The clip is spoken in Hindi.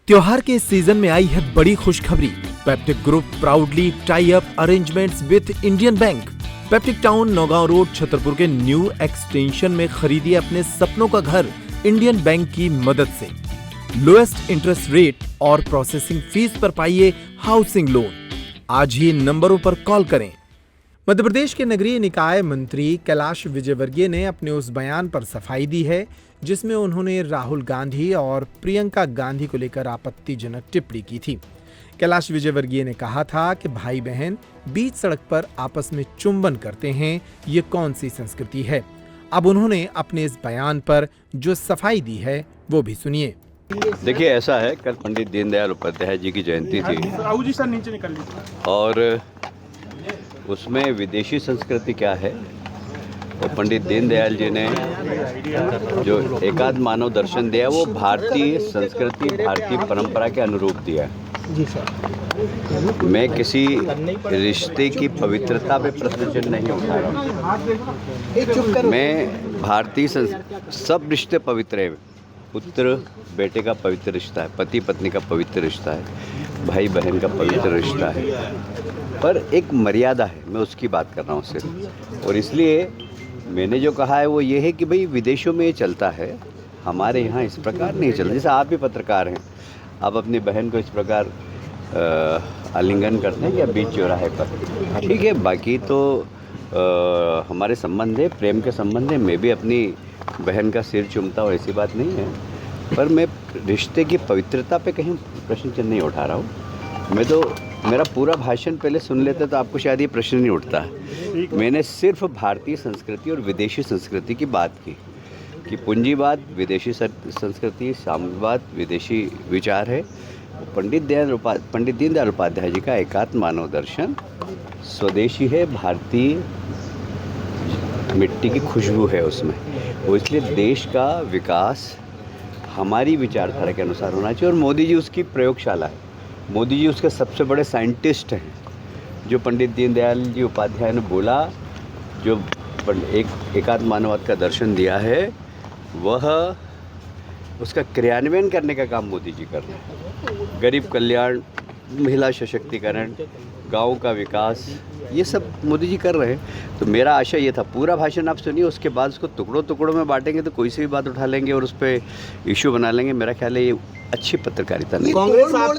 त्योहार के इस सीजन में आई है बड़ी खुशखबरी। Peptic group proudly tie up arrangements with Indian bank. Peptic town Naugaon road Chhatarpur के न्यू एक्सटेंशन में खरीदिए अपने सपनों का घर इंडियन बैंक की मदद से। लोएस्ट इंटरेस्ट रेट और प्रोसेसिंग फीस पर पाइए हाउसिंग लोन। आज ही इन नंबरों पर कॉल करें। मध्य प्रदेश के नगरीय निकाय मंत्री कैलाश विजयवर्गीय ने अपने उस बयान पर सफाई दी है जिसमें उन्होंने राहुल गांधी और प्रियंका गांधी को लेकर आपत्तिजनक टिप्पणी की थी। कैलाश विजयवर्गीय ने कहा था कि भाई बहन बीच सड़क पर आपस में चुंबन करते हैं, ये कौन सी संस्कृति है। अब उन्होंने अपने इस बयान पर जो सफाई दी है वो भी सुनिए। देखिए, ऐसा है, कल पंडित दीनदयाल उपाध्याय जी की जयंती थी और उसमें विदेशी संस्कृति क्या है और पंडित दीनदयाल जी ने जो एकात्म मानव दर्शन दिया वो भारतीय संस्कृति, भारतीय परंपरा के अनुरूप दिया है। जी सर। मैं किसी रिश्ते की पवित्रता पे प्रश्न चिन्ह नहीं उठा रहा हूँ। मैं भारतीय सब रिश्ते पवित्र है। पुत्र बेटे का पवित्र रिश्ता है, पति पत्नी का पवित्र रिश्ता है, भाई बहन का पवित्र रिश्ता है, पर एक मर्यादा है, मैं उसकी बात कर रहा हूँ सिर्फ। और इसलिए मैंने जो कहा है वो ये है कि भाई विदेशों में ये चलता है, हमारे यहाँ इस प्रकार नहीं चलता। जैसे आप भी पत्रकार हैं, आप अपनी बहन को इस प्रकार आलिंगन करते हैं या बीच चौराहे पर, ठीक है। बाकी तो हमारे संबंध है, प्रेम के संबंध है। मैं भी अपनी बहन का सिर चूमता हूँ, ऐसी बात नहीं है, पर मैं रिश्ते की पवित्रता पे कहीं प्रश्न चिन्ह नहीं उठा रहा हूँ। मैं तो मेरा पूरा भाषण पहले सुन लेते तो आपको शायद ये प्रश्न नहीं उठता है। मैंने सिर्फ भारतीय संस्कृति और विदेशी संस्कृति की बात की कि पूंजीवाद विदेशी संस्कृति, साम्यवाद विदेशी विचार है। पंडित दीनदयाल उपाध्याय जी का एकात्म मानव दर्शन स्वदेशी है, भारतीय मिट्टी की खुशबू है उसमें। वो इसलिए देश का विकास हमारी विचारधारा के अनुसार होना चाहिए। और मोदी जी उसकी प्रयोगशाला है, मोदी जी उसके सबसे बड़े साइंटिस्ट हैं। जो पंडित दीनदयाल जी उपाध्याय ने बोला, जो एकात्म मानववाद का दर्शन दिया है, वह उसका क्रियान्वयन करने का काम मोदी जी कर रहे हैं। गरीब कल्याण, महिला सशक्तिकरण, गाँव का विकास, ये सब मोदी जी कर रहे हैं। तो मेरा आशय ये था, पूरा भाषण आप सुनिए, उसके बाद उसको टुकड़ों टुकड़ों में बांटेंगे तो कोई सी भी बात उठा लेंगे और उस पर इशू बना लेंगे। मेरा ख्याल है ये अच्छी पत्रकारिता नहीं। कांग्रेस